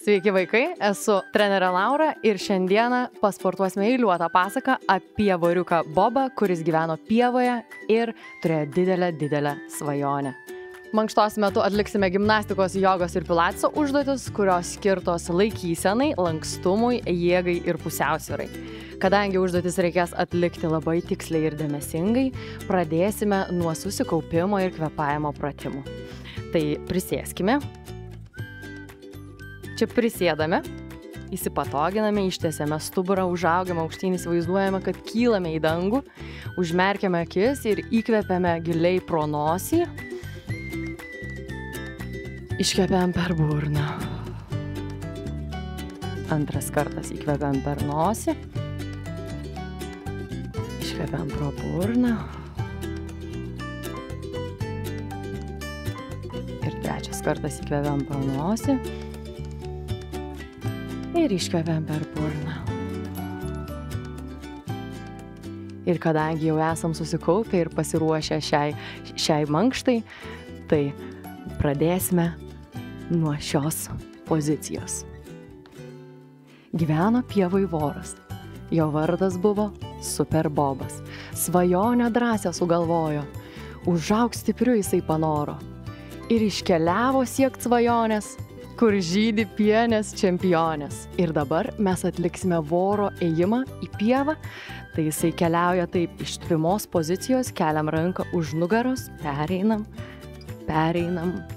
Sveiki vaikai, esu trenerė Laura ir šiandieną pasportuosime eiliuotą pasaką apie voriuką Bobą, kuris gyveno pievoje ir turėjo didelę svajonę. Mankštos metu atliksime gimnastikos, jogos ir pilateso užduotis, kurios skirtos laikysenai, lankstumui, jėgai ir pusiausvyrai. Kadangi užduotis reikės atlikti labai tiksliai ir dėmesingai, pradėsime nuo susikaupimo ir kvėpavimo pratimų. Tai prisėskime. Čia prisėdame, įsipatoginame, ištiesiame stuburą, užaugiame aukštyn, įsivaizduojame, kad kylame į dangų, užmerkiame akis ir įkvepiame giliai pro nosį. Iškvepiam per burną. Antras kartas įkvepiam per nosį. Iškvepiam pro burną. Ir trečias kartas įkvepiam pro nosį. Ir iškvepiam per burną. Ir kadangi jau esam susikaupę ir pasiruošę šiai mankštai, tai pradėsime nuo šios pozicijos. Gyveno pievoj voras. Jo vardas buvo Super Bobas. Svajonę drąsią sugalvojo. Užaugt stipriu jisai panoro. Ir iškeliavo siekt svajonės, kur žydi pienės čempionės. Ir dabar mes atliksime voro ėjimą į pievą. Tai jisai keliauja taip iš tvimos pozicijos, keliam ranką už nugaros, pereinam,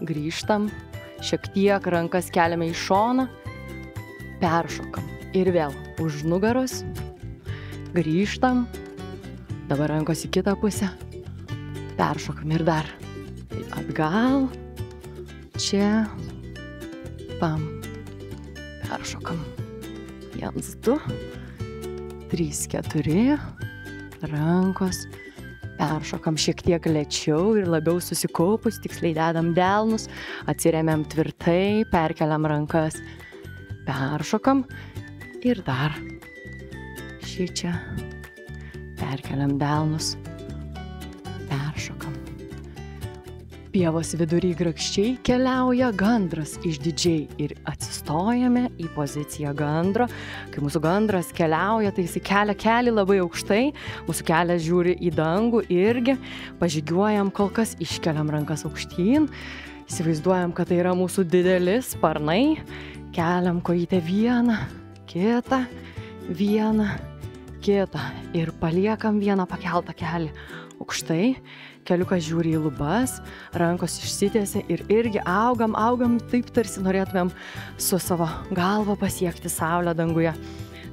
grįžtam, šiek tiek rankas keliame į šoną, peršokam. Ir vėl už nugaros, grįžtam, dabar rankos į kitą pusę, peršokam ir dar. Tai atgal, čia, pam, peršokam. 1, 2, 3, 4, rankos, peršokam šiek tiek lėčiau ir labiau susikaupus, tiksliai dedam delnus, atsiremiam tvirtai, perkeliam rankas, peršokam ir dar šičia, perkeliam delnus, peršokam. Pievos vidury grakščiai keliauja gandras išdidžiai ir atsistojame į poziciją gandro. Kai mūsų gandras keliauja, tai jis kelia kelį labai aukštai, mūsų kelias žiūri į dangų irgi, pažygiuojam kol kas, iškeliam rankas aukštyn, įsivaizduojam, kad tai yra mūsų dideli sparnai, keliam kojytę vieną, kitą, ir paliekam vieną pakeltą kelį aukštai. Keliukas žiūri į lubas, rankos išsitiesia ir irgi augam, taip tarsi norėtumėm su savo galva pasiekti saulę danguje.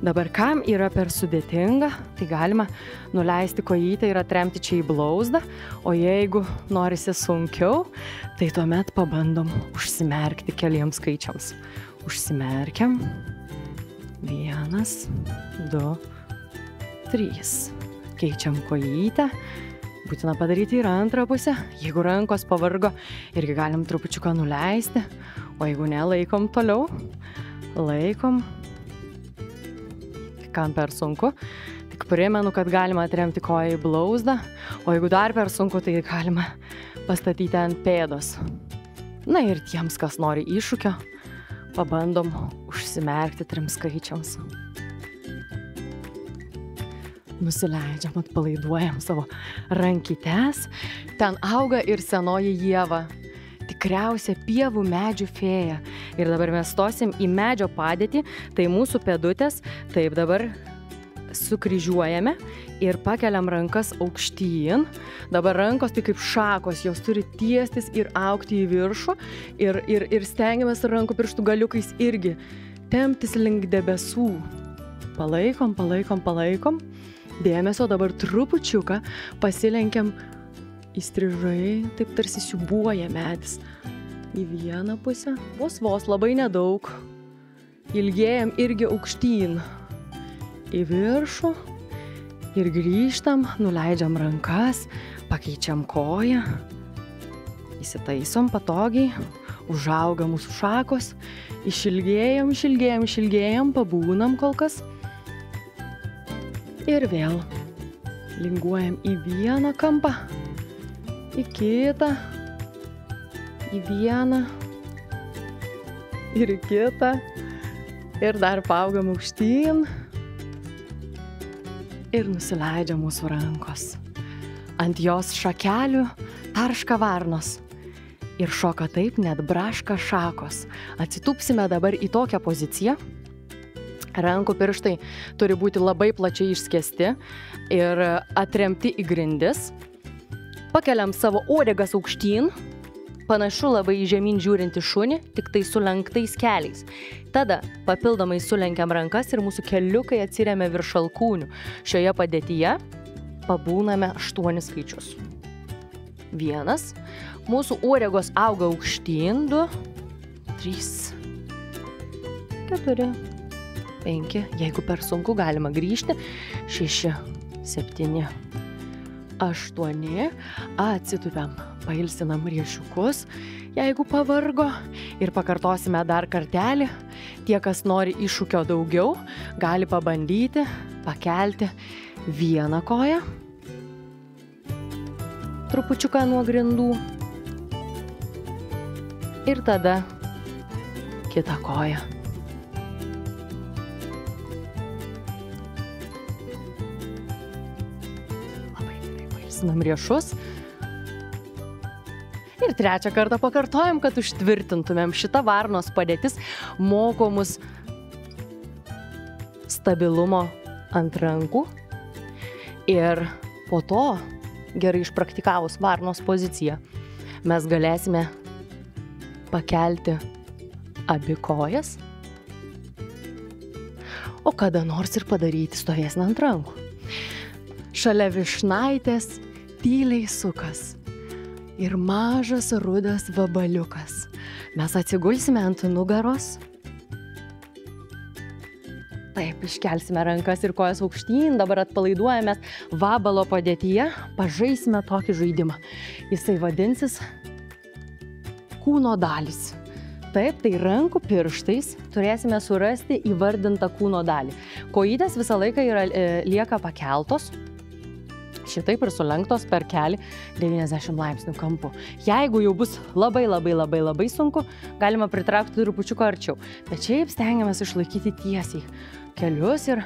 Dabar kam yra per sudėtinga, tai galima nuleisti kojytę ir atremti čia į blauzdą, o jeigu norisi sunkiau, tai tuomet pabandom užsimerkti keliems skaičiams. Užsimerkiam. 1, 2, 3. Keičiam kojytę. Būtina padaryti ir antrą pusę. Jeigu rankos pavargo, irgi galim trupučiuką nuleisti, o jeigu ne, laikom toliau. Laikom. Kam per sunku, tik primenu, kad galima atremti koją į blauzdą, o jeigu dar per sunku, tai galima pastatyti ant pėdos. Na ir tiems, kas nori iššūkio, pabandom užsimerkti 3 skaičiams. Nusileidžiam, atpalaiduojam savo rankytes. Ten auga ir senoji ieva, tikriausia pievų medžių fėja. Ir dabar mes stosim į medžio padėtį, tai mūsų pėdutės, taip dabar sukryžiuojame ir pakeliam rankas aukštyn. Dabar rankos tai kaip šakos, jos turi tiestis ir augti į viršų ir stengiamės rankų pirštų galiukais irgi temptis link debesų. Palaikom. Dėmesio, dabar trupučiuką pasilenkiam įstrižai, taip tarsi siūbuoja medis. Į vieną pusę, vos labai nedaug. Ilgėjam irgi aukštyn. Į viršų ir grįžtam, nuleidžiam rankas, pakeičiam koją. Įsitaisom patogiai, užauga mūsų šakos, išilgėjam, pabūnam kol kas. Ir vėl linguojam į vieną kampą, į kitą, į vieną ir į kitą. Ir dar paaugam aukštyn. Ir nusileidžia mūsų rankos. Ant jos šakelių tarška varnos. Ir šoka taip, net braška šakos. Atsitūpsime dabar į tokią poziciją. Rankų pirštai turi būti labai plačiai išskesti ir atremti į grindis. Pakeliam savo uodegas aukštyn. Panašu labai į žemyn žiūrintį šunį, tik tai su lenktais keliais. Tada papildomai sulenkiam rankas ir mūsų keliukai atsiremia virš alkūnių. Šioje padėtyje pabūname 8 skaičius. 1. Mūsų uodegos auga aukštyn. 2, 3, 4, 5. Jeigu per sunku, galima grįžti. 6, 7, 8. Atsitupiam. Pailsinam riešiukus, jeigu pavargo, ir pakartosime dar kartelį. Tie, kas nori iššūkio daugiau, gali pabandyti pakelti vieną koją, trupučiuką nuo grindų, ir tada kitą koją. Labai gerai pailsinam riešus. Ir 3 kartą pakartojam, kad užtvirtintumėm. Šita varnos padėtis moko mus stabilumo ant rankų. Ir po to, gerai išpraktikavus varnos poziciją, mes galėsime pakelti abi kojas, o kada nors ir padaryti stovėsną ant rankų. Šalia vyšnaitės tyliai sukas ir mažas rudas vabaliukas. Mes atsigulsime ant nugaros. Taip, iškelsime rankas ir kojas aukštyn, dabar atpalaiduojamės vabalo padėtyje, pažaisime tokį žaidimą. Jisai vadinsis kūno dalys. Taip, tai rankų pirštais turėsime surasti įvardintą kūno dalį. Kojytės visą laiką lieka pakeltos. Šitaip ir sulenktos per kelį 90 laipsnių kampu. Jeigu jau bus labai sunku, galima pritraukti trupučiuką arčiau. Bet šiaip stengiamės išlaikyti tiesiai kelius ir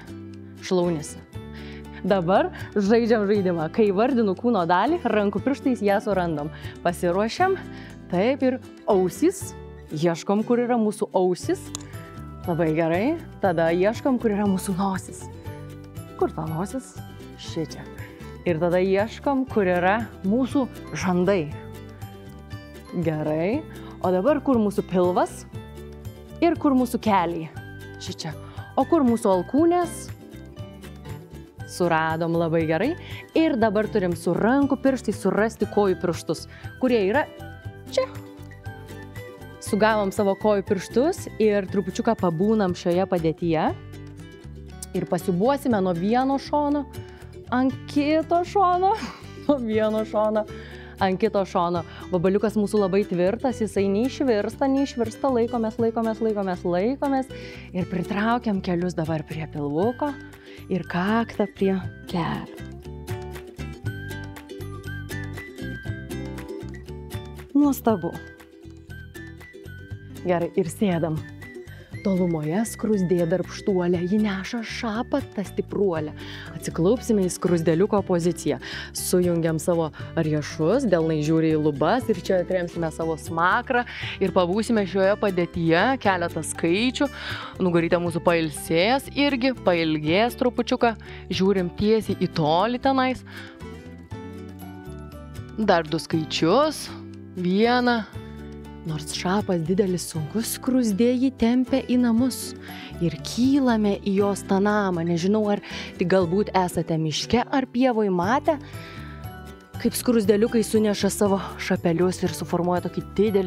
šlaunis. Dabar žaidžiam žaidimą. Kai vardinu kūno dalį, rankų pirštais ją surandam. Pasiruošiam. Taip, ir ausis. Ieškom, kur yra mūsų ausis. Labai gerai. Tada ieškom, kur yra mūsų nosis. Kur ta nosis? Šičia. Ir tada ieškom, kur yra mūsų žandai. Gerai. O dabar kur mūsų pilvas ir kur mūsų keliai. Šičia. O kur mūsų alkūnės? Suradom, labai gerai. Ir dabar turim su rankų pirštai surasti kojų pirštus, kurie yra čia. Sugavom savo kojų pirštus ir trupučiuką pabūnam šioje padėtyje. Ir pasibuosime nuo vieno šono ant kito šono, nuo vieno šono ant kito šono. Vabaliukas mūsų labai tvirtas, jisai neišvirsta, laikomės ir pritraukiam kelius dabar prie pilvuko ir kaktą prie kelių. Nuostabu. Gerai, ir sėdam. Tolumoje skruzdė darbštuolė, ji neša šapatą stipruolę. Atsiklaupsime į skruzdėliuko poziciją. Sujungiam savo riešus, delnai žiūri į lubas ir čia atremsime savo smakrą ir pabūsime šioje padėtyje keletą skaičių. Nugarytė mūsų pailsės irgi, pailgės trupučiuką. Žiūrim tiesiai į tolį tenais. Dar 2 skaičius. 1. Nors šapas didelis sunkus, skruzdė jį tempia į namus ir kylame į jos tą namą. Nežinau, ar tik galbūt esate miške ar pievoj matę, kaip skruzdėliukai suneša savo šapelius ir suformuoja tokį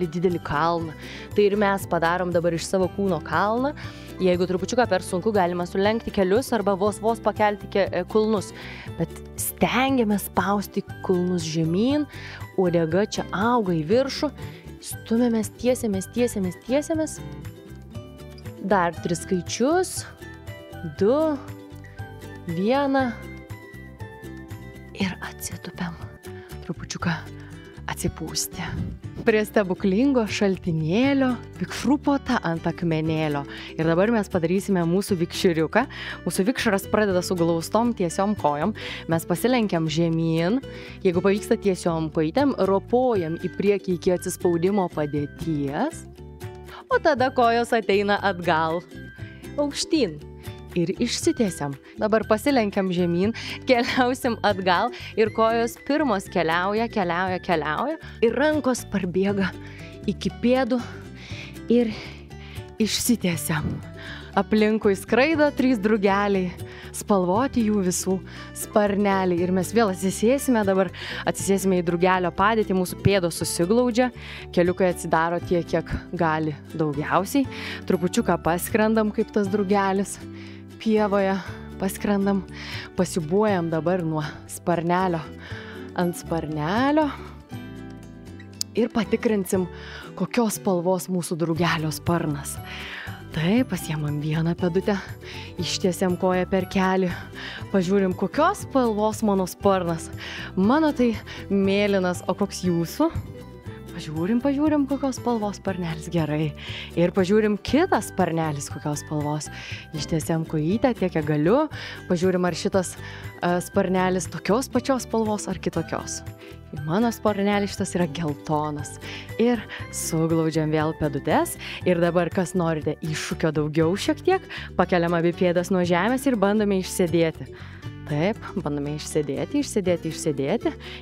didelį kalną. Tai ir mes padarom dabar iš savo kūno kalną. Jeigu trupučiuką per sunku, galima sulenkti kelius arba vos pakelti kulnus. Bet stengiamės spausti kulnus žemyn, uodega čia auga į viršų. Stumėmės, tiesiamės. Dar 3 skaičius. 2, 1. Ir atsitupiam. Trupučiuką atsipūsti. Prie stebuklingo šaltinėlio vikšrų puota ant akmenėlio. Ir dabar mes padarysime mūsų vikšriuką. Mūsų vikšras pradeda su glaustom tiesiom kojom. Mes pasilenkiam žemyn. Jeigu pavyksta tiesiom kojytėm, ropojam į priekį iki atsispaudimo padėties. O tada kojos ateina atgal, aukštyn. Ir išsitiesiam. Dabar pasilenkiam žemyn, keliausim atgal ir kojos pirmos keliauja. Ir rankos parbėga iki pėdų ir išsitiesiam. Aplinkui skraido 3 drugeliai, spalvoti jų visų sparneliai. Ir mes vėl atsisėsime dabar, atsisėsime į drugelio padėtį, mūsų pėdos susiglaudžia, keliukai atsidaro tiek, kiek gali daugiausiai. Trupučiuką paskrendam kaip tas drugelis. Pievoje paskrendam, pasibuojam dabar nuo sparnelio ant sparnelio ir patikrinsim, kokios spalvos mūsų drugelio sparnas. Tai pasiemam vieną pėdutę, ištiesiam koją per kelį, pažiūrim, kokios spalvos mano sparnas. Mano tai mėlynas, o koks jūsų? Pažiūrim, kokios spalvos sparnelis, gerai. Ir pažiūrim kitas sparnelis, kokios spalvos. Ištiesiam kojytę tiek, kiek galiu. Pažiūrim, ar šitas sparnelis tokios pačios spalvos ar kitokios. Mano sparnelis šitas yra geltonas. Ir suglaudžiam vėl pėdutes. Ir dabar, kas norite iššūkio daugiau šiek tiek, pakeliam abi pėdas nuo žemės ir bandome išsėdėti. Taip, bandome išsėdėti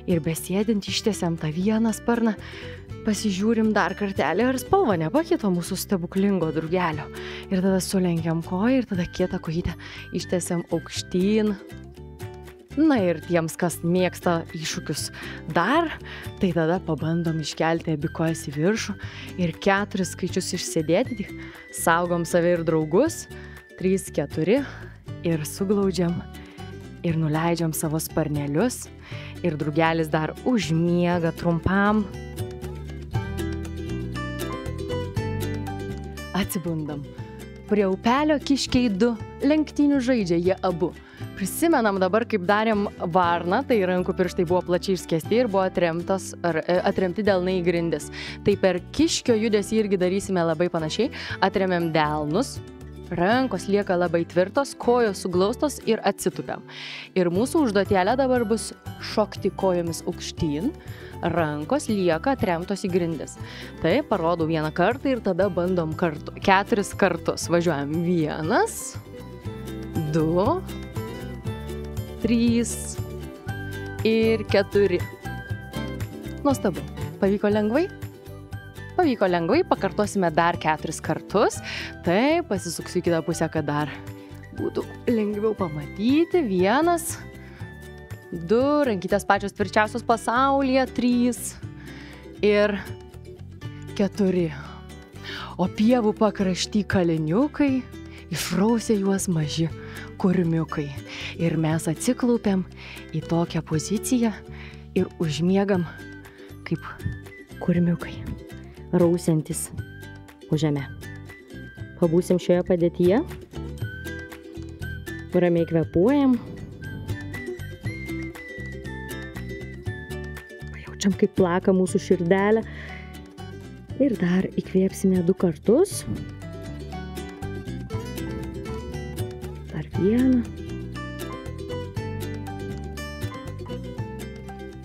ir besėdint ištiesiam tą vieną sparną, pasižiūrim dar kartelį, ar spalva nepakito mūsų stebuklingo drugelio. Ir tada sulenkiam koją ir tada kietą kojytę ištiesiam aukštyn. Na ir tiems, kas mėgsta iššūkius dar, tai tada pabandom iškelti abi kojas į viršų ir 4 skaičius išsėdėti, saugom save ir draugus, 3, 4 ir suglaudžiam. Ir nuleidžiam savo sparnelius. Ir drugelis dar užmiega trumpam. Atsibundam. Prie upelio kiškiai 2 lenktynių žaidžia jie abu. Prisimenam dabar, kaip darėm varną, tai rankų pirštai buvo plačiai išskesti ir buvo atremti delnai į grindis. Tai per kiškio judesį irgi darysime labai panašiai. Atremiam delnus. Rankos lieka labai tvirtos, kojos suglaustos ir atsitupiam. Ir mūsų užduotėlė dabar bus šokti kojomis aukštyn, rankos lieka atremtos į grindis. Tai parodau vieną kartą ir tada bandom 4 kartus. Važiuojam 1, 2, 3 ir 4. Nuostabu. Pavyko lengvai? Pavyko lengvai, pakartosime dar 4 kartus. Tai pasisuksiu į kitą pusę, kad dar būtų lengviau pamatyti. 1, 2, rankytės pačios tvirčiausios pasaulyje, 3 ir 4. O pievų pakrašty kaliniukai, išrausė juos maži kurmiukai. Ir mes atsiklaupiam į tokią poziciją ir užmiegam kaip kurmiukai, rausiantis po žemę. Pabūsim šioje padėtyje. Ramiai kvėpuojam. Pajaučiam, kaip plaka mūsų širdelė. Ir dar įkvėpsime 2 kartus. Dar 1.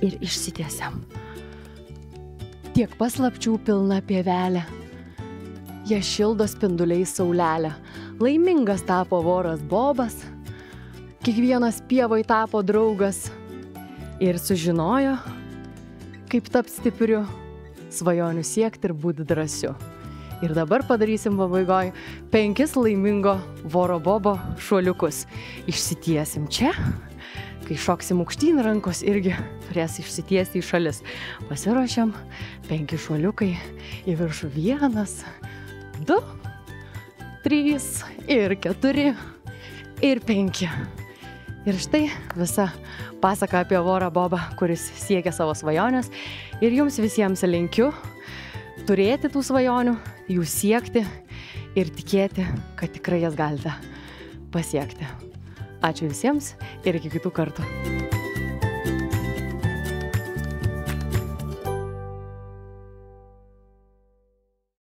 Ir išsitiesiam. Tiek paslapčių pilna pievelė. Jie šildo spinduliais saulelę. Laimingas tapo voras Bobas. Kiekvienas pievoj tapo draugas. Ir sužinojo, kaip tapt stipriu, svajonių siekti ir būti drąsiu. Ir dabar padarysim pabaigoj 5 laimingo voro Bobo šuoliukus. Išsitiesim čia. Kai šoksim aukštyn, rankos irgi turės išsitiesti į šalis. Pasiruošiam 5 šuoliukai į viršų. 1, 2, 3 ir 4 ir 5. Ir štai visa pasaka apie vorą Bobą, kuris siekia savo svajonės. Ir jums visiems linkiu turėti tų svajonių, jų siekti ir tikėti, kad tikrai jas galite pasiekti. Ačiū visiems ir iki kitų kartų.